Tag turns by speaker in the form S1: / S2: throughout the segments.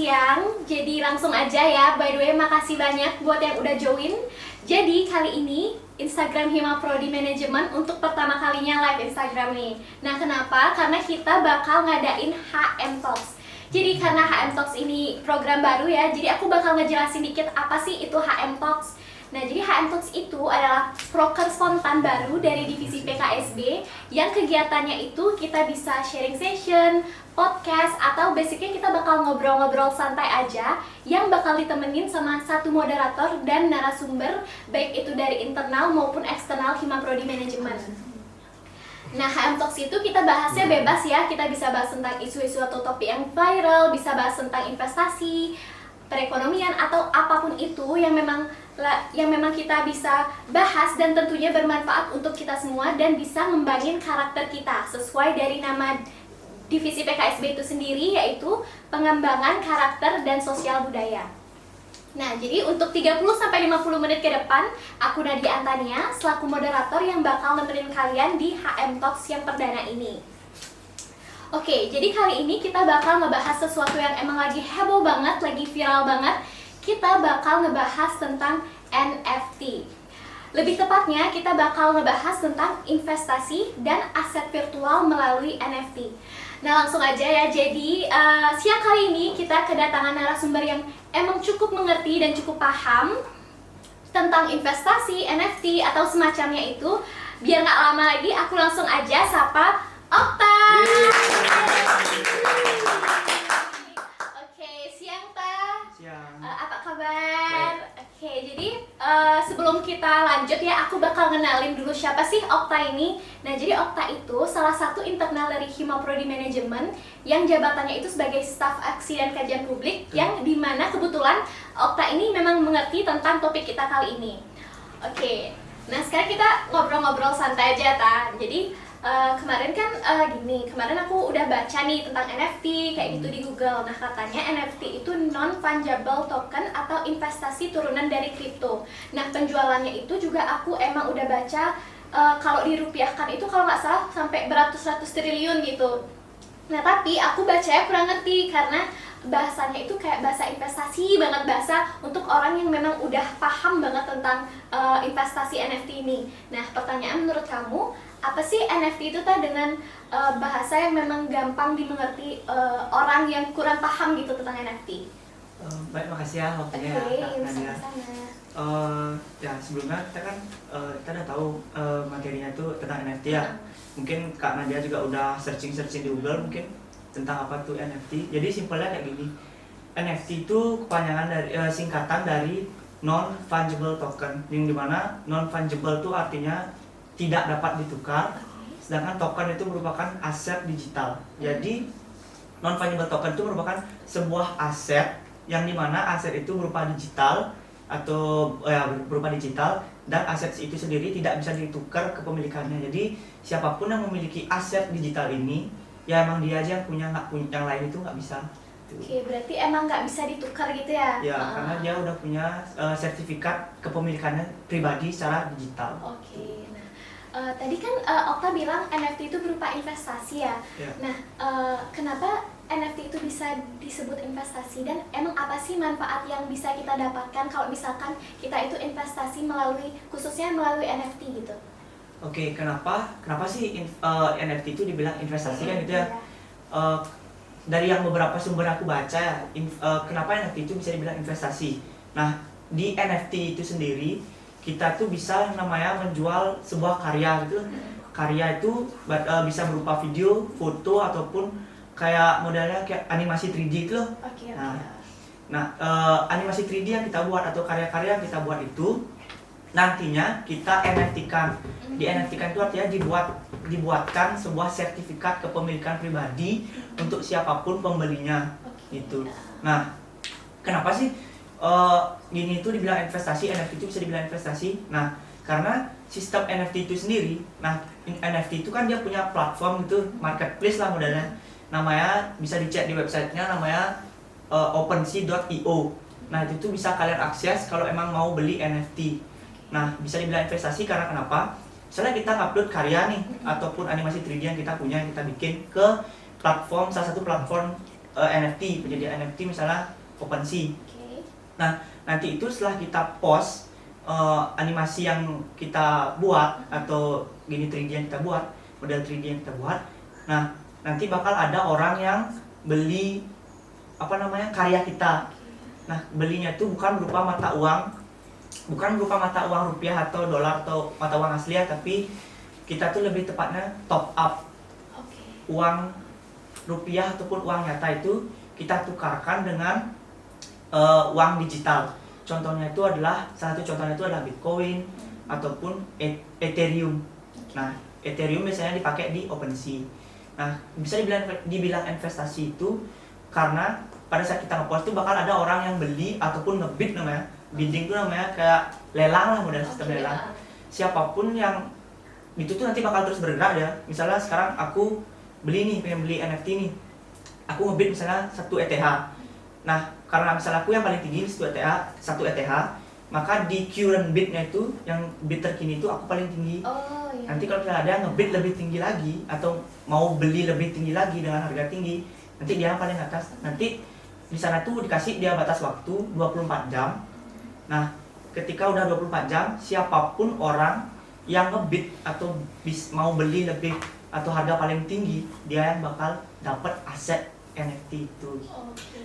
S1: siang, jadi langsung aja ya. By the way, makasih banyak buat yang udah join. Jadi kali ini Instagram Hima Prodi Management untuk pertama kalinya live Instagram nih. Nah kenapa? Karena kita bakal ngadain HM Talks. Jadi karena HM Talks ini program baru ya, jadi aku bakal ngejelasin dikit apa sih itu HM Talks. Nah, jadi HM Talks itu adalah proker spontan baru dari divisi PKSB yang kegiatannya itu kita bisa sharing session, podcast, atau basicnya kita bakal ngobrol-ngobrol santai aja yang bakal ditemenin sama satu moderator dan narasumber baik itu dari internal maupun eksternal Hima Prodi Management. Nah, HM Talks itu kita bahasnya bebas ya, kita bisa bahas tentang isu-isu atau topik yang viral, bisa bahas tentang investasi, perekonomian, atau apapun itu yang memang kita bisa bahas dan tentunya bermanfaat untuk kita semua dan bisa ngembangin karakter kita sesuai dari nama divisi PKSB itu sendiri, yaitu pengembangan karakter dan sosial budaya. Nah, jadi untuk 30-50 menit ke depan, aku Nadia Antania selaku moderator yang bakal nemenin kalian di HM Talks yang perdana ini. Oke, jadi kali ini kita bakal ngebahas sesuatu yang emang lagi heboh banget, lagi viral banget. Kita bakal ngebahas tentang NFT. Lebih tepatnya, kita bakal ngebahas tentang investasi dan aset virtual melalui NFT. Nah, langsung aja ya. Jadi, siang kali ini kita kedatangan narasumber yang emang cukup mengerti dan cukup paham tentang investasi, NFT, atau semacamnya itu. Biar nggak lama lagi, aku langsung aja sapa Okta. Oke, siang Ta.
S2: Siang.
S1: Apa kabar? Oke, jadi sebelum kita lanjut ya, aku bakal ngenalin dulu siapa sih Okta ini. Nah, jadi Okta itu salah satu internal dari Hima Prodi Management yang jabatannya itu sebagai staf aksi dan kajian publik, yang dimana kebetulan Okta ini memang mengerti tentang topik kita kali ini. Oke, nah sekarang kita ngobrol-ngobrol santai aja Ta. Jadi kemarin kan kemarin aku udah baca nih tentang NFT kayak gitu di Google. Nah, katanya NFT itu non-fungible token atau investasi turunan dari kripto. Nah, penjualannya itu juga aku emang udah baca, kalau dirupiahkan itu kalau nggak salah sampai beratus-ratus triliun gitu. Nah, tapi aku bacanya kurang ngerti karena bahasanya itu kayak bahasa investasi banget, bahasa untuk orang yang memang udah paham banget tentang investasi NFT ini. Nah, pertanyaan menurut kamu, apa sih NFT itu dengan bahasa yang memang gampang dimengerti orang yang kurang paham gitu tentang NFT?
S2: Baik, makasih ya waktunya Kak Nadia. Ya sebelumnya kita kan kita udah tahu materinya itu tentang NFT ya. Mungkin Kak Nadia juga udah searching di Google mungkin tentang apa tuh NFT. Jadi simpelnya kayak gini. NFT itu kepanjangan dari singkatan dari non fungible token, yang dimana non fungible itu artinya tidak dapat ditukar, sedangkan token itu merupakan aset digital. Jadi non fungible token itu merupakan sebuah aset yang dimana aset itu berupa digital atau berupa digital, dan aset itu sendiri tidak bisa ditukar kepemilikannya. Jadi siapapun yang memiliki aset digital ini, ya emang dia aja yang punya, nggak punya yang lain itu nggak bisa.
S1: Oke, berarti emang nggak bisa ditukar gitu ya?
S2: Ya, karena dia udah punya sertifikat kepemilikannya pribadi secara digital.
S1: Oke, nah tadi kan Okta bilang NFT itu berupa investasi ya. Nah, kenapa NFT itu bisa disebut investasi, dan emang apa sih manfaat yang bisa kita dapatkan kalau misalkan kita itu investasi khususnya melalui NFT gitu?
S2: Oke, kenapa sih NFT itu dibilang investasi kan gitu ya? Dari yang beberapa sumber aku baca ya, kenapa NFT itu bisa dibilang investasi. Nah, di NFT itu sendiri kita tuh bisa namanya menjual sebuah karya gitu. Karya itu bisa berupa video, foto, ataupun kayak modelnya kayak animasi 3D gitu loh. Nah, animasi 3D yang kita buat atau karya-karya yang kita buat itu nantinya kita NFT-kan. Di NFT-kan itu artinya dibuatkan sebuah sertifikat kepemilikan pribadi untuk siapapun pembelinya gitu. Nah, kenapa sih ini tuh dibilang investasi, NFT itu bisa dibilang investasi? Nah, karena sistem NFT itu sendiri, nah NFT itu kan dia punya platform gitu, marketplace lah modelnya. Namanya bisa dicek di websitenya, namanya OpenSea.io. Nah, itu tuh bisa kalian akses kalau emang mau beli NFT. Nah, bisa dibilang investasi karena kenapa? Misalnya kita upload karya nih, ataupun animasi 3D yang kita punya, yang kita bikin ke platform, salah satu platform NFT, penyedia NFT misalnya OpenSea.
S1: Oke.
S2: Nah, nanti itu setelah kita post animasi yang kita buat atau gini 3D yang kita buat, model 3D yang kita buat, nah nanti bakal ada orang yang beli karya kita. Nah, belinya itu bukan berupa mata uang rupiah atau dolar atau mata uang asli ya, tapi kita tuh lebih tepatnya top up uang rupiah ataupun uang nyata itu kita tukarkan dengan uang digital. Salah satu contohnya itu adalah Bitcoin ataupun Ethereum. Nah, Ethereum biasanya dipakai di OpenSea. Nah, bisa dibilang investasi itu karena pada saat kita ngepost itu bakal ada orang yang beli ataupun ngebid namanya. Bidding itu namanya kayak lelang lah, model sistem lelang. Siapapun yang itu tuh nanti bakal terus bergerak ya. Misalnya sekarang aku pengen beli NFT nih. Aku ngebid misalnya 1 ETH. Nah, karena misalnya aku yang paling tinggi 1 ETH, maka di current bidnya itu, yang bid terkini itu aku paling tinggi. Nanti kalau misalnya ada yang ngebid lebih tinggi lagi atau mau beli lebih tinggi lagi dengan harga tinggi, nanti dia yang paling atas. Nanti di sana tuh dikasih dia batas waktu 24 jam. Nah, ketika udah 24 jam, siapapun orang yang ngebid atau mau beli lebih atau harga paling tinggi, dia yang bakal dapat aset NFT itu.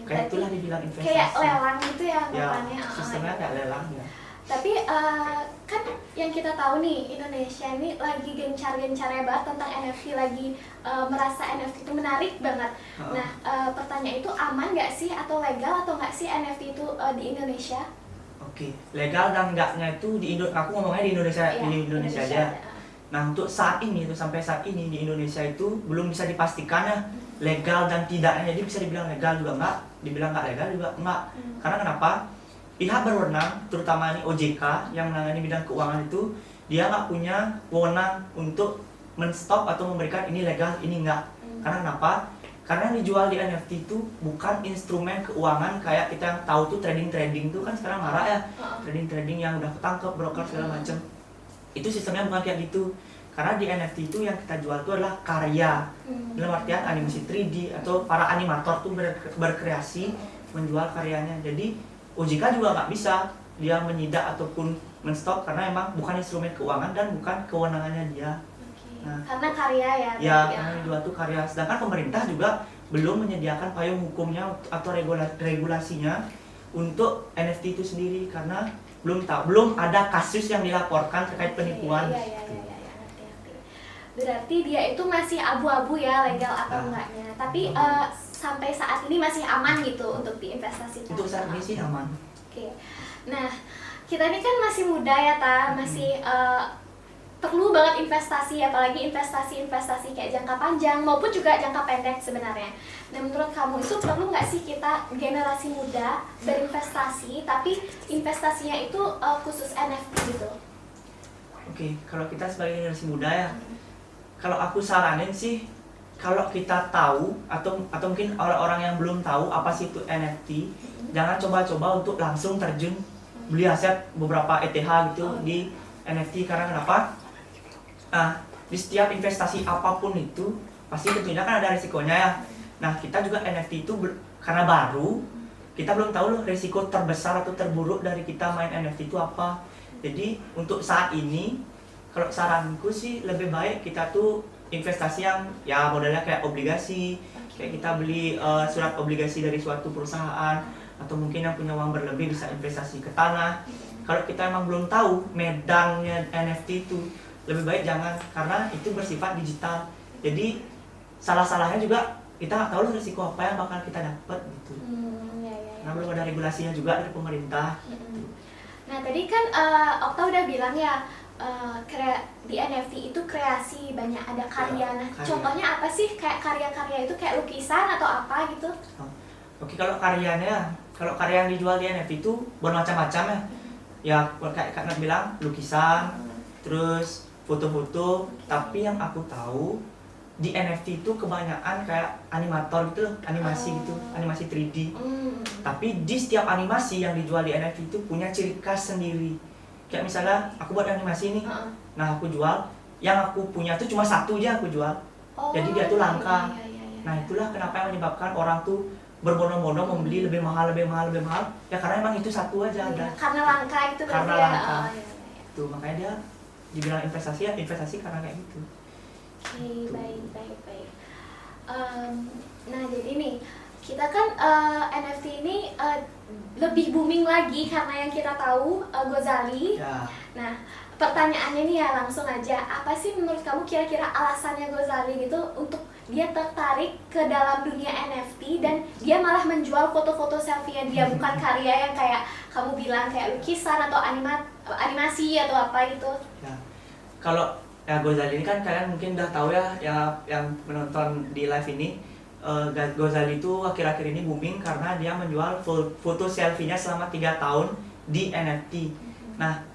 S2: Kayak itulah dibilang investasi.
S1: Kayak lelang gitu ya
S2: Ya,
S1: bukannya?
S2: sistemnya kayak lelang ya.
S1: Tapi kan yang kita tahu nih, Indonesia ini lagi gencar-gencarnya banget tentang NFT, lagi merasa NFT itu menarik banget. Nah, pertanyaan itu aman nggak sih atau legal atau nggak sih NFT itu di Indonesia?
S2: Oke, legal dan enggaknya itu aku ngomongnya di Indonesia,
S1: Ya,
S2: di Indonesia aja. Nah, untuk sampai saat ini di Indonesia itu belum bisa dipastikan ya legal dan tidaknya. Jadi bisa dibilang legal juga enggak, dibilang enggak legal juga enggak. Karena kenapa? Pihak berwenang, terutama ini OJK yang menangani bidang keuangan itu, dia nggak punya wewenang untuk menstop atau memberikan ini legal, ini enggak. Karena kenapa? Karena yang dijual di NFT itu bukan instrumen keuangan kayak kita yang tahu tuh trading itu kan sekarang marak ya. Trading yang udah ketangkep, broker segala macam. Itu sistemnya bukan kayak gitu. Karena di NFT itu yang kita jual itu adalah karya. Dalam artian animasi 3D atau para animator tuh berkreasi menjual karyanya. Jadi OJK juga nggak bisa dia menyidak ataupun menstop karena emang bukan instrumen keuangan dan bukan kewenangannya dia.
S1: Nah, karena karya ya.
S2: Ya, karena yang dijual tuh karya. Sedangkan pemerintah juga belum menyediakan payung hukumnya atau regulasinya untuk NFT itu sendiri karena belum ada kasus yang dilaporkan terkait penipuan.
S1: Iya, ngerti. Berarti dia itu masih abu-abu ya, legal atau enggaknya. Tapi sampai saat ini masih aman gitu untuk diinvestasikan.
S2: Untuk saat ini sih aman.
S1: Oke. Nah, kita ini kan masih muda ya, masih perlu banget investasi, apalagi investasi kayak jangka panjang maupun juga jangka pendek sebenarnya. Nah, menurut kamu itu perlu nggak sih kita generasi muda berinvestasi, tapi investasinya itu khusus NFT gitu?
S2: Oke, kalau kita sebagai generasi muda ya, kalau aku saranin sih, kalau kita tahu atau mungkin orang-orang yang belum tahu apa sih itu NFT, jangan coba-coba untuk langsung terjun beli aset beberapa ETH gitu di NFT. Karena kenapa? Di setiap investasi apapun itu pasti tentunya kan ada risikonya ya. Nah, kita juga NFT itu karena baru, kita belum tahu loh risiko terbesar atau terburuk dari kita main NFT itu apa. Jadi untuk saat ini, kalau saranku sih lebih baik kita tuh investasi yang ya modelnya kayak obligasi, kayak kita beli surat obligasi dari suatu perusahaan, atau mungkin yang punya uang berlebih bisa investasi ke tanah. Kalau kita emang belum tahu medannya NFT itu, lebih baik jangan, karena itu bersifat digital. Jadi salah-salahnya juga kita nggak tahu risiko apa yang bakal kita dapat gitu. Nah, belum ada regulasinya juga dari pemerintah.
S1: Nah, tadi kan Okta udah bilang ya, di NFT itu kreasi, banyak ada karya. Nah, contohnya apa sih kayak karya-karya itu, kayak lukisan atau apa gitu?
S2: Oke, kalau karya yang dijual di NFT itu bermacam-macam ya. Ya, kayak Kak Nat bilang lukisan, terus foto-foto. Tapi yang aku tahu di NFT itu kebanyakan kayak animator gitu loh, animasi gitu, animasi 3D. Tapi di setiap animasi yang dijual di NFT itu punya ciri khas sendiri. Kayak misalnya aku buat animasi nih, nah aku jual, yang aku punya tuh cuma satu aja aku jual. Jadi dia tuh langka. Nah itulah kenapa yang menyebabkan orang tuh berbondong-bondong membeli lebih mahal. Ya karena emang itu satu aja.
S1: Iya, karena langka itu berarti
S2: Karena
S1: ya.
S2: langka.
S1: Oh, iya.
S2: Tuh makanya dia dibilang investasi ya investasi karena kayak gitu.
S1: Oke, baik. Nah jadi nih kita kan NFT ini lebih booming lagi karena yang kita tahu Gozali.
S2: Ya.
S1: Nah pertanyaannya nih ya langsung aja, apa sih menurut kamu kira-kira alasannya Gozali gitu untuk dia tertarik ke dalam dunia NFT dan dia malah menjual foto-foto selfie-nya dia, bukan karya yang kayak kamu bilang kayak lukisan atau animasi atau apa gitu.
S2: Ya. Kalau ya Gozali ini kan kalian mungkin udah tahu ya, yang menonton di live ini, Gozali itu akhir-akhir ini booming karena dia menjual foto selfie-nya selama 3 tahun di NFT. Nah,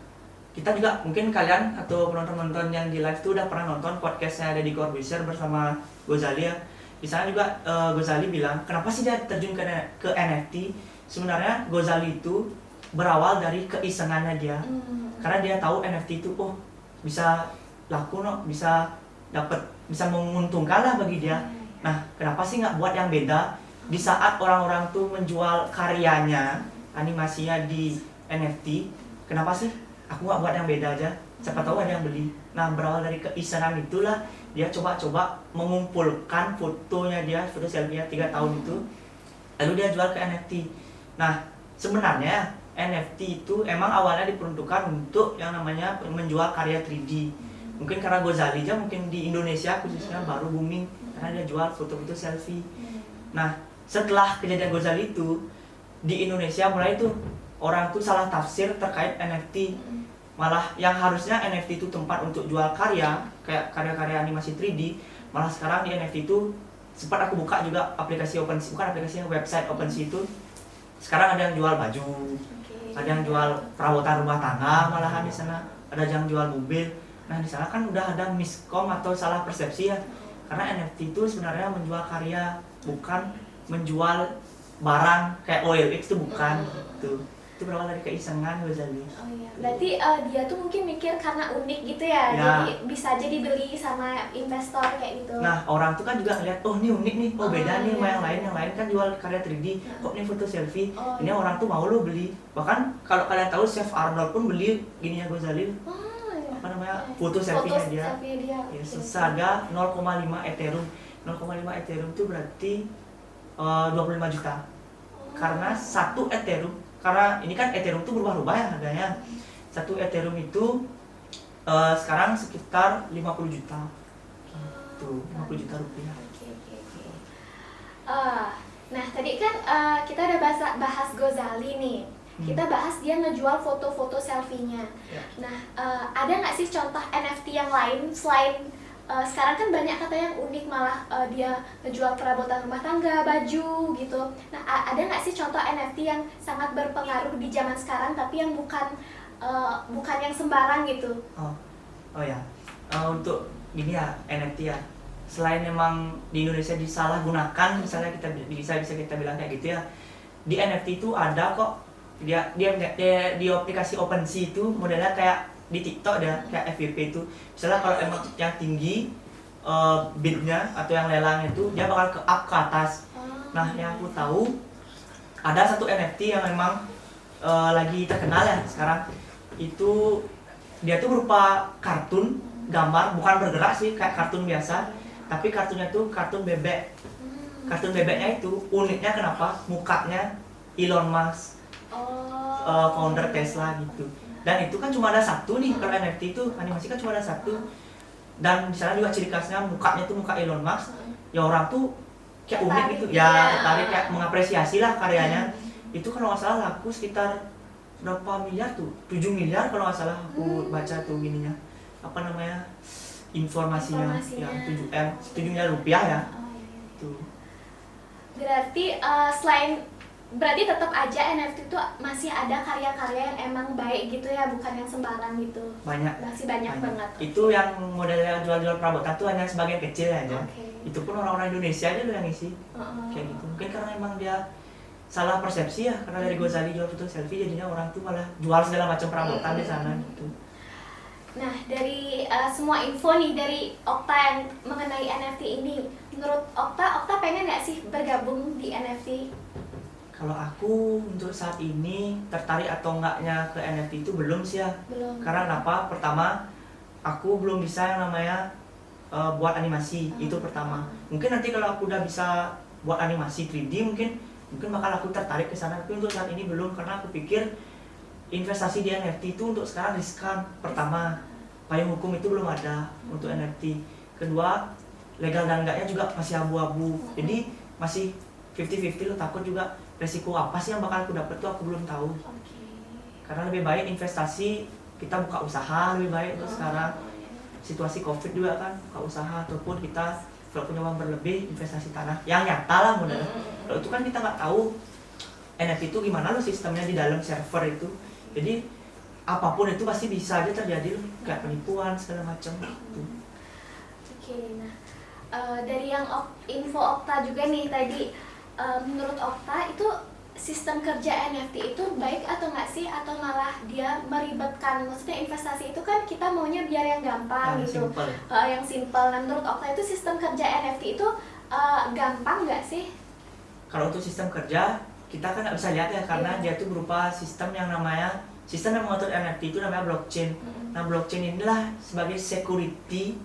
S2: kita juga mungkin kalian atau penonton-penonton yang di live itu udah pernah nonton podcastnya Deddy Corbuzier bersama Gozali ya. Di sana juga Gozali bilang, kenapa sih dia terjun ke NFT? Sebenarnya Gozali itu berawal dari keisengannya dia. Karena dia tahu NFT itu bisa laku bisa menguntungkan lah bagi dia. Nah, kenapa sih nggak buat yang beda? Di saat orang-orang tuh menjual karyanya, animasinya di NFT, kenapa sih aku nggak buat yang beda aja? Siapa tahu ada yang beli. Nah, berawal dari keisengan itulah dia coba-coba mengumpulkan fotonya dia, foto selfie-nya 3 tahun itu, lalu dia jual ke NFT. Nah, sebenarnya NFT itu emang awalnya diperuntukkan untuk yang namanya menjual karya 3D. Mungkin karena Gozali aja mungkin di Indonesia khususnya baru booming karena dia jual foto-foto selfie. Nah, setelah kejadian Gozali itu di Indonesia mulai tuh orang tuh salah tafsir terkait NFT. Malah yang harusnya NFT itu tempat untuk jual karya, kayak karya-karya animasi 3D, malah sekarang di NFT itu sempat aku buka juga aplikasi OpenSea, bukan aplikasi, website OpenSea itu. Sekarang ada yang jual baju, ada yang jual perabotan rumah tangga malahan di sana, ada yang jual mobil. Nah, di sana kan udah ada miskom atau salah persepsi ya. Karena NFT itu sebenarnya menjual karya, bukan menjual barang kayak OLX itu bukan gitu. Itu berawal dari keisengan Gozali.
S1: Oh iya, berarti dia tuh mungkin mikir karena unik gitu ya,
S2: Ya.
S1: jadi bisa aja dibeli sama investor kayak gitu.
S2: Nah, orang tuh kan juga ngeliat, ini unik nih, beda nih sama yang lain kan jual karya 3D, kok ini foto selfie, ini orang tuh mau lo beli. Bahkan kalau kalian tahu Chef Arnold pun beli gininya Gozali, apa namanya, foto selfie-nya dia. Ya, seharga 0,5 Ethereum. 0,5 Ethereum itu berarti 25 juta. Karena satu Ethereum, karena ini kan Ethereum itu berubah-ubah ya harganya. Satu Ethereum itu sekarang sekitar 50 juta. Gitu, 50 juta rupiah.
S1: Nah, tadi kan kita udah bahas Gozali nih. Kita bahas dia ngejual foto-foto selfie-nya.
S2: Ya.
S1: Nah, ada nggak sih contoh NFT yang lain selain sekarang kan banyak kata yang unik malah dia ngejual perabotan rumah tangga, baju gitu. Nah, ada nggak sih contoh NFT yang sangat berpengaruh di zaman sekarang tapi yang bukan yang sembarang gitu?
S2: Oh ya, untuk gini ya NFT ya. Selain memang di Indonesia disalahgunakan, misalnya kita bisa kita bilang kayak gitu ya. Di NFT itu ada kok dia di aplikasi OpenSea itu modelnya kayak di TikTok ada kayak FYP itu. Misalnya kalau emang yang tinggi bidnya atau yang lelang itu dia bakal ke up ke atas. Nah, yang aku tahu ada satu NFT yang memang lagi terkenal ya sekarang. Itu dia tuh berupa kartun gambar, bukan bergerak sih kayak kartun biasa, tapi kartunnya tuh kartun bebek. Kartun bebeknya itu uniknya kenapa? Mukanya Elon Musk, founder Tesla gitu. Dan itu kan cuma ada satu nih, kalau NFT itu animasi kan cuma ada satu. Dan di sana juga ciri khasnya mukanya tuh muka Elon Musk. Ya orang tuh kayak unik gitu, ya tertarik kayak mengapresiasi lah karyanya. Itu kalau nggak salah laku sekitar berapa miliar tuh? 7 miliar kalau nggak salah aku baca tuh gininya. Apa namanya? Informasinya. Ya 7 miliar rupiah ya. Tuh.
S1: Berarti berarti tetap aja NFT itu masih ada karya-karya yang emang baik gitu ya, bukan yang sembarang gitu. Masih banyak banget.
S2: Itu yang modelnya jual-jual perabotan tuh hanya sebagian kecil aja. Itu pun orang-orang Indonesia aja yang ngisi. Kayak gitu. Mungkin karena emang dia salah persepsi ya, karena dari Gozali jual foto selfie jadinya orang tuh malah jual segala macam perabotan di sana gitu.
S1: Nah, dari semua info nih dari Okta yang mengenai NFT ini, menurut Okta pengen nggak sih bergabung di NFT?
S2: Kalau aku untuk saat ini tertarik atau enggaknya ke NFT itu belum sih ya.
S1: Belum.
S2: Karena kenapa? Pertama, aku belum bisa yang namanya buat animasi, itu pertama. Mungkin nanti kalau aku udah bisa buat animasi 3D mungkin bakal aku tertarik ke sana. Tapi untuk saat ini belum, karena aku pikir investasi di NFT itu untuk sekarang riskan. Pertama, payung hukum itu belum ada untuk NFT. Kedua, legal dan enggaknya juga masih abu-abu. Jadi masih 50-50 lo, takut juga resiko apa sih yang bakal aku dapat tuh aku belum tahu. Karena lebih baik investasi, kita buka usaha lebih baik untuk sekarang. Situasi Covid juga kan, buka usaha ataupun kita kalau punya uang berlebih investasi tanah yang nyata lah bener. Kalau itu kan kita nggak tahu NFT itu gimana lo sistemnya di dalam server itu. Jadi apapun itu pasti bisa aja terjadi loh, kayak penipuan segala macam gitu.
S1: Oke, nah dari yang info Okta juga nih tadi, menurut Okta itu sistem kerja NFT itu baik atau nggak sih, atau malah dia meribetkan? Maksudnya investasi itu kan kita maunya biar yang gampang gitu, yang simple. Nah, menurut Okta itu sistem kerja NFT itu gampang nggak sih?
S2: Kalau untuk sistem kerja kita kan nggak bisa lihat ya, karena dia itu berupa sistem yang mengatur NFT itu namanya blockchain. Nah, blockchain inilah sebagai security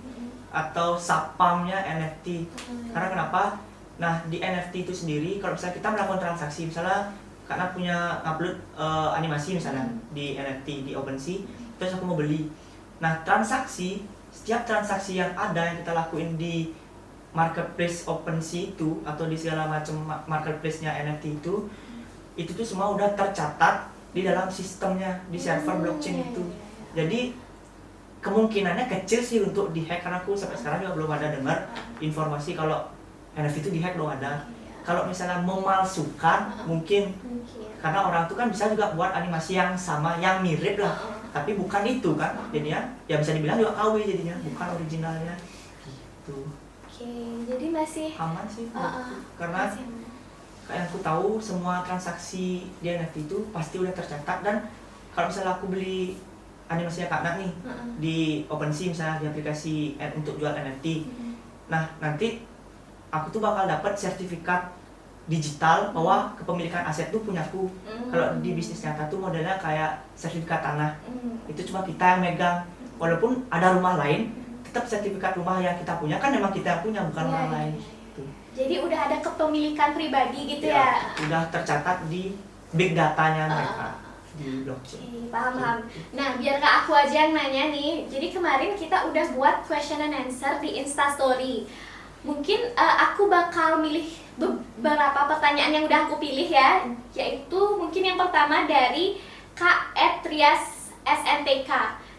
S2: atau satpamnya NFT. Karena kenapa? Nah, di NFT itu sendiri, kalau misalnya kita melakukan transaksi, misalnya karena punya upload animasi misalnya di NFT, di OpenSea, terus aku mau beli. Nah, setiap transaksi yang ada yang kita lakuin di marketplace OpenSea itu, atau di segala macam marketplace-nya NFT itu tuh semua udah tercatat di dalam sistemnya, di server blockchain itu. Jadi, kemungkinannya kecil sih untuk dihack, karena aku sampai sekarang juga belum ada dengar informasi kalau NFT itu dihack, belum ada. Kalau misalnya memalsukan mungkin, karena orang itu kan bisa juga buat animasi yang sama, yang mirip lah, tapi bukan itu kan, jadinya ya bisa dibilang juga KW jadinya, bukan originalnya gitu.
S1: Oke, jadi masih
S2: aman sih karena kayak yang aku tahu semua transaksi di NFT itu pasti udah tercatat. Dan kalau misalnya aku beli animasinya Kak Nak nih di OpenSea misalnya, di aplikasi untuk jual NFT, nah nanti aku tuh bakal dapat sertifikat digital bahwa kepemilikan aset tuh punyaku. Kalau di bisnis nyata tuh modelnya kayak sertifikat tanah. Itu cuma kita yang megang. Walaupun ada rumah lain, tetap sertifikat rumah yang kita punya kan memang kita yang punya, bukan orang lain. Tuh.
S1: Jadi udah ada kepemilikan pribadi gitu ya?
S2: Udah tercatat di big datanya mereka di blockchain.
S1: Paham. Nah, biar Kak aku aja yang nanya nih. Jadi kemarin kita udah buat question and answer di Instastory. Mungkin aku bakal milih beberapa pertanyaan yang udah aku pilih ya. Yaitu mungkin yang pertama dari Kak Trias SNTK.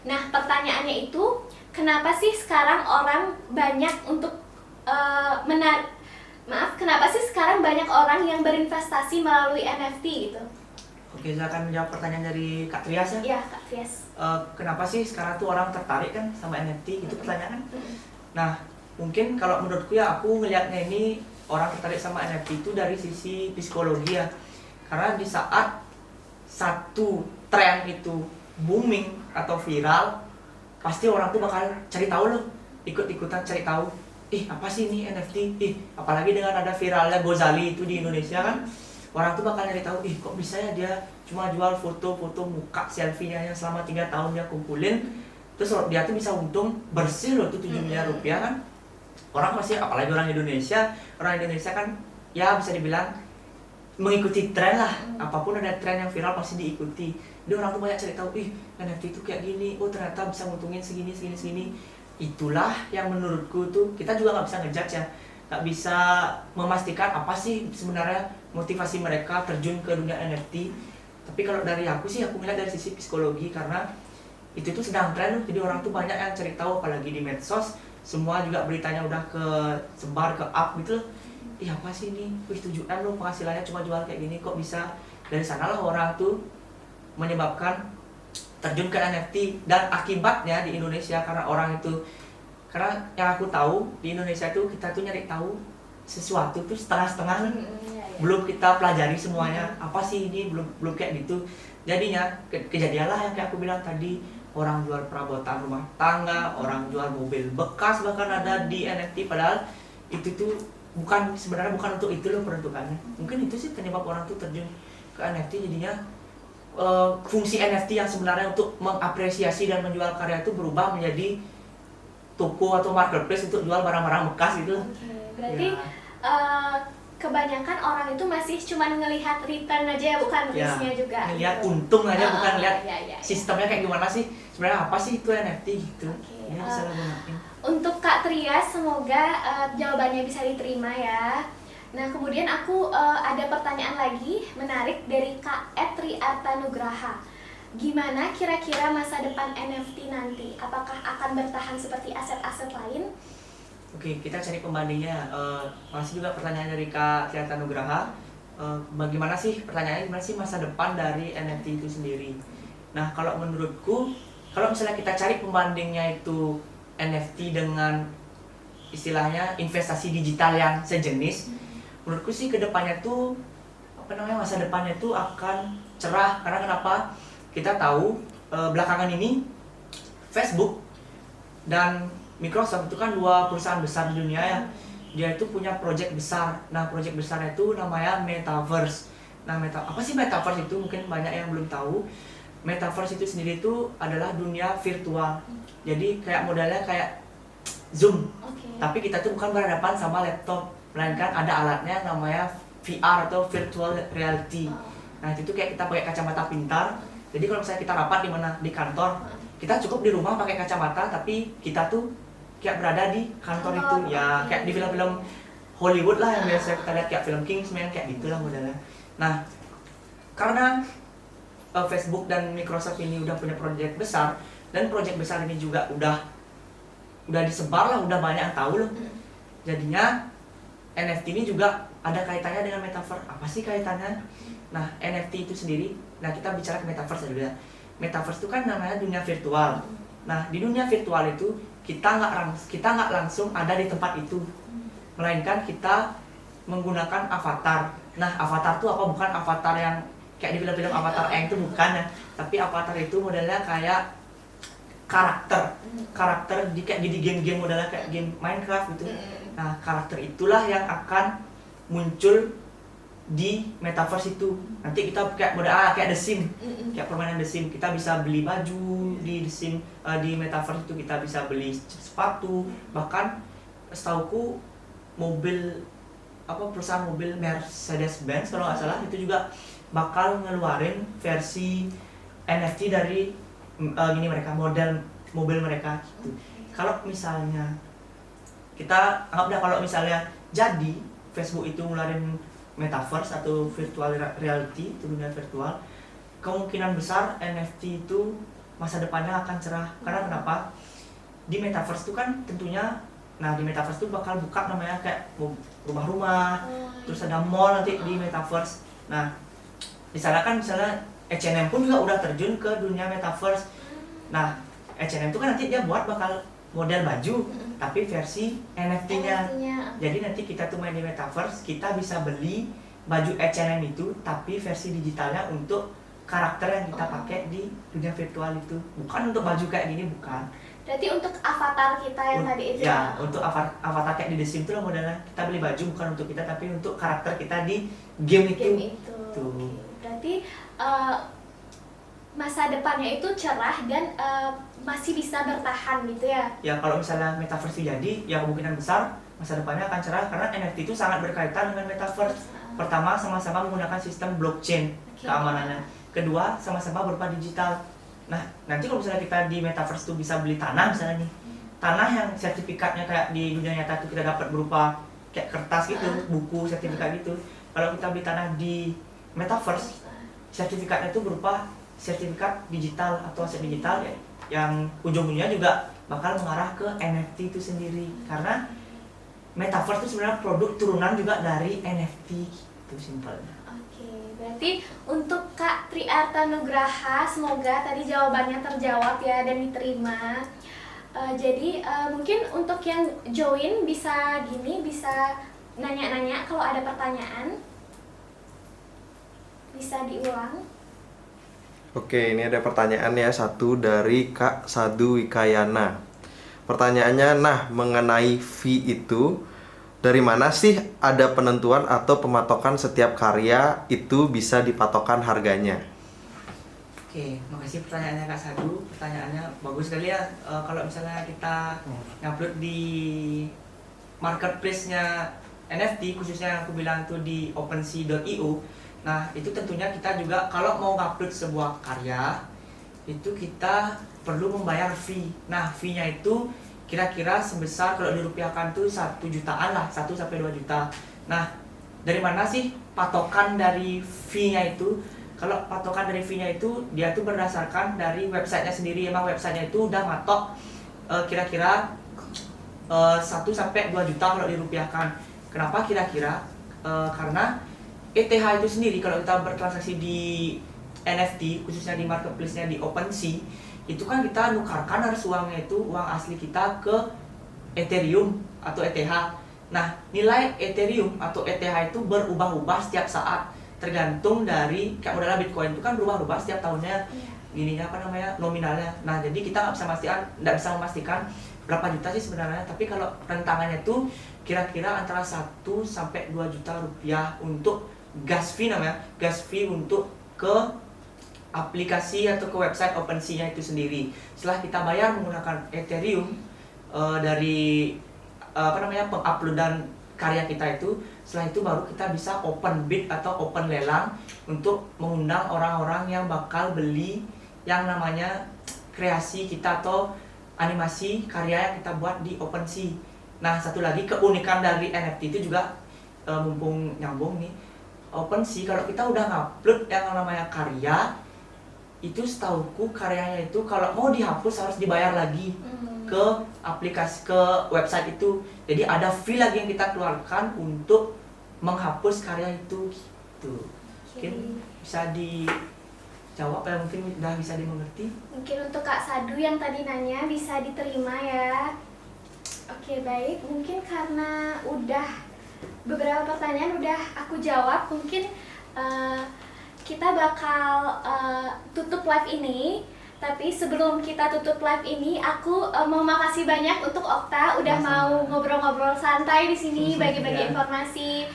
S1: Nah, pertanyaannya itu, kenapa sih sekarang orang banyak untuk kenapa sih sekarang banyak orang yang berinvestasi melalui NFT gitu?
S2: Oke, saya akan menjawab pertanyaan dari Kak Trias ya.
S1: Iya, Kak Trias.
S2: Kenapa sih sekarang tuh orang tertarik kan sama NFT, itu pertanyaan. Nah, mungkin kalau menurutku ya, aku ngelihatnya ini orang tertarik sama NFT itu dari sisi psikologi ya. Karena di saat satu tren itu booming atau viral, pasti orang tuh bakal cari tahu loh, ikut-ikutan cari tahu. Apa sih ini NFT? Apalagi dengan ada viralnya Gozali itu di Indonesia kan, orang tuh bakal nyari tahu, kok bisa ya dia cuma jual foto-foto muka selfie-nya yang selama 3 tahun dia kumpulin, terus dia tuh bisa untung bersih loh tuh 7 miliar rupiah kan. Orang pasti, apalagi orang Indonesia kan ya bisa dibilang mengikuti tren lah. Apapun ada tren yang viral pasti diikuti. Jadi orang tuh banyak cari tahu, NFT itu kayak gini, ternyata bisa nguntungin segini. Itulah yang menurutku tuh, kita juga nggak bisa ngejudge ya, nggak bisa memastikan apa sih sebenarnya motivasi mereka terjun ke dunia NFT. Tapi kalau dari aku sih, aku melihat dari sisi psikologi, karena itu tuh sedang tren loh. Jadi orang tuh banyak yang cari tahu, apalagi di medsos. Semua juga beritanya udah sebar ke up gitu loh. Apa sih ini? 7M loh penghasilannya cuma jual kayak gini, kok bisa? Dari sanalah orang tuh menyebabkan terjun ke NFT. Dan akibatnya di Indonesia, karena yang aku tahu di Indonesia tuh kita tuh nyari tahu sesuatu tuh setengah-setengah, belum kita pelajari semuanya. Apa sih ini, belum kayak gitu. Jadinya kejadianlah yang kayak aku bilang tadi, orang jual perabotan rumah tangga, orang jual mobil bekas bahkan ada di NFT, padahal itu tuh sebenarnya bukan untuk itu loh peruntukannya. Mungkin itu sih penyebab orang tuh terjun ke NFT, jadinya fungsi NFT yang sebenarnya untuk mengapresiasi dan menjual karya itu berubah menjadi toko atau marketplace untuk jual barang-barang bekas gitu.
S1: Berarti kebanyakan orang itu masih cuma ngelihat return aja ya, bukan risknya juga.
S2: Ngelihat untung aja, bukan lihat
S1: sistemnya
S2: kayak gimana sih, sebenarnya apa sih itu NFT gitu. Ini bisa gunain.
S1: Untuk Kak Trias, semoga jawabannya bisa diterima ya. Nah, kemudian aku ada pertanyaan lagi menarik dari Kak Etri Artanugraha. Gimana kira-kira masa depan NFT nanti? Apakah akan bertahan seperti aset-aset lain?
S2: Oke, kita cari pembandingnya. Masih juga pertanyaan dari Kak Etri Artanugraha. Bagaimana sih, pertanyaannya gimana sih masa depan dari NFT itu sendiri? Nah, kalau menurutku, kalau misalnya kita cari pembandingnya itu NFT dengan istilahnya investasi digital yang sejenis, menurutku sih kedepannya tuh masa depannya tuh akan cerah. Karena kenapa? Kita tahu belakangan ini Facebook dan Microsoft itu kan dua perusahaan besar di dunia ya. Dia itu punya project besar. Nah, project besarnya itu namanya Metaverse. Nah, apa sih Metaverse itu? Mungkin banyak yang belum tahu. Metaverse itu sendiri itu adalah dunia virtual. Jadi kayak modelnya kayak Zoom. Tapi kita tuh bukan berhadapan sama laptop, melainkan ada alatnya namanya VR atau virtual reality. Nah, itu tuh kayak kita pakai kacamata pintar. Jadi kalau misalnya kita rapat di mana, di kantor, kita cukup di rumah pakai kacamata, tapi kita tuh kayak berada di kantor itu. Ya kayak di film-film Hollywood lah yang biasa kita lihat, kayak film Kingsman kayak gitulah modelnya. Nah, karena Facebook dan Microsoft ini udah punya proyek besar, dan proyek besar ini juga udah disebar lah, udah banyak yang tahu loh. Jadinya NFT ini juga ada kaitannya dengan Metaverse. Apa sih kaitannya? Nah, NFT itu sendiri, nah kita bicara ke Metaverse dulu ya. Metaverse itu kan namanya dunia virtual. Nah, di dunia virtual itu kita nggak langsung ada di tempat itu, melainkan kita menggunakan avatar. Nah, avatar itu apa? Bukan avatar yang kayak di film-film Avatar itu bukan ya. Tapi avatar itu modelnya kayak karakter di game-game modelnya kayak game Minecraft gitu. Nah, karakter itulah yang akan muncul di Metaverse itu. Nanti kita kayak kayak The Sims, kayak permainan The Sims. Kita bisa beli baju di The Sims, di Metaverse itu kita bisa beli sepatu. Bahkan setauku perusahaan mobil Mercedes-Benz kalau nggak salah itu juga bakal ngeluarin versi NFT dari model mobil mereka gitu. Kalau misalnya kita anggap kalau misalnya jadi Facebook itu ngeluarin Metaverse atau virtual reality, itu dunia virtual, kemungkinan besar NFT itu masa depannya akan cerah. Karena kenapa? Di Metaverse itu kan tentunya, di Metaverse itu bakal buka namanya kayak rumah-rumah, terus ada mall nanti di Metaverse. Nah, misalnya H&M pun juga udah terjun ke dunia Metaverse. Nah, H&M itu kan nanti dia bakal model baju, tapi versi NFT-nya. Jadi nanti kita tuh main di Metaverse, kita bisa beli baju H&M itu, tapi versi digitalnya untuk karakter yang kita pakai di dunia virtual itu. Bukan untuk baju kayak gini, bukan.
S1: Berarti untuk avatar kita yang tadi itu
S2: ya? Untuk avatar kayak di The Sims itu lah modelnya. Kita beli baju bukan untuk kita, tapi untuk karakter kita di game itu. Tuh.
S1: Berarti masa depannya itu cerah dan masih bisa bertahan gitu ya? Ya,
S2: kalau misalnya Metaverse jadi, ya kemungkinan besar masa depannya akan cerah karena NFT itu sangat berkaitan dengan Metaverse. Pertama, sama-sama menggunakan sistem blockchain keamanannya. Kedua, sama-sama berupa digital. Nah, nanti kalau misalnya kita di Metaverse itu bisa beli tanah misalnya nih, tanah yang sertifikatnya kayak di dunia nyata itu kita dapat berupa kayak kertas gitu, buku sertifikat gitu. Kalau kita beli tanah di Metaverse, sertifikatnya itu berupa sertifikat digital atau aset digital ya, yang ujung-ujungnya juga bakal mengarah ke NFT itu sendiri. Karena Metaverse itu sebenarnya produk turunan juga dari NFT, itu simpelnya.
S1: Berarti untuk Kak Tri Artanugraha, semoga tadi jawabannya terjawab ya dan diterima. Jadi mungkin untuk yang join bisa nanya-nanya kalau ada pertanyaan. Bisa diulang.
S3: Oke, ini ada pertanyaan ya, satu dari Kak Sadu Wikayana. Pertanyaannya, mengenai fee itu dari mana sih ada penentuan atau pematokan setiap karya itu bisa dipatokan harganya?
S2: Oke, makasih pertanyaannya Kak Sadu. Pertanyaannya bagus sekali ya. Kalau misalnya kita ngupload di marketplace-nya NFT, khususnya yang aku bilang itu di OpenSea.io. Nah, itu tentunya kita juga kalau mau ngupload sebuah karya, itu kita perlu membayar fee. Nah, fee-nya itu kira-kira sebesar kalau dirupiahkan tuh 1 jutaan lah, 1 sampai 2 juta. Nah, dari mana sih patokan dari fee-nya itu? Kalau patokan dari fee-nya itu dia tuh berdasarkan dari websitenya sendiri. Emang websitenya itu udah matok kira-kira 1 sampai 2 juta kalau dirupiahkan. Kenapa kira-kira? Karena ETH itu sendiri kalau kita bertransaksi di NFT, khususnya di marketplace-nya di OpenSea, itu kan kita nukarkan harus uangnya itu uang asli kita ke Ethereum atau ETH. Nah, nilai Ethereum atau ETH itu berubah-ubah setiap saat, tergantung dari kayak modalnya Bitcoin itu kan berubah-ubah setiap tahunnya. Gininya apa namanya, nominalnya. Nah, jadi kita nggak bisa memastikan berapa juta sih sebenarnya, tapi kalau rentangannya itu kira-kira antara 1 sampai 2 juta rupiah untuk gas fee namanya, gas fee untuk ke aplikasi atau ke website OpenSea-nya itu sendiri. Setelah kita bayar menggunakan Ethereum dari penguploadan karya kita itu, setelah itu baru kita bisa open bid atau open lelang untuk mengundang orang-orang yang bakal beli yang namanya kreasi kita atau animasi karya yang kita buat di OpenSea. Nah, satu lagi keunikan dari NFT itu juga mumpung nyambung nih, OpenSea kalau kita udah ngupload yang namanya karya, itu setauku karyanya itu kalau mau dihapus harus dibayar lagi ke aplikasi, ke website itu. Jadi ada fee lagi yang kita keluarkan untuk menghapus karya itu gitu. Mungkin bisa dijawab ya, mungkin udah bisa dimengerti.
S1: Mungkin untuk Kak Sadu yang tadi nanya bisa diterima ya. Oke, baik. Mungkin karena udah beberapa pertanyaan udah aku jawab, mungkin kita bakal tutup live ini. Tapi sebelum kita tutup live ini, aku mau makasih banyak untuk Okta udah mau ngobrol-ngobrol santai di sini, bagi-bagi informasi.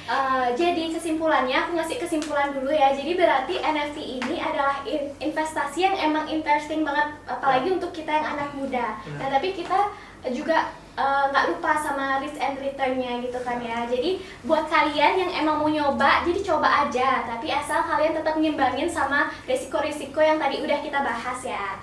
S1: Jadi kesimpulannya, aku ngasih kesimpulan dulu ya. Jadi berarti NFT ini adalah investasi yang emang interesting banget, apalagi untuk kita yang anak muda. Nah, tapi kita juga nggak lupa sama risk and return-nya gitu kan ya. Jadi buat kalian yang emang mau nyoba, jadi coba aja. Tapi asal kalian tetap ngimbangin sama risiko-risiko yang tadi udah kita bahas ya.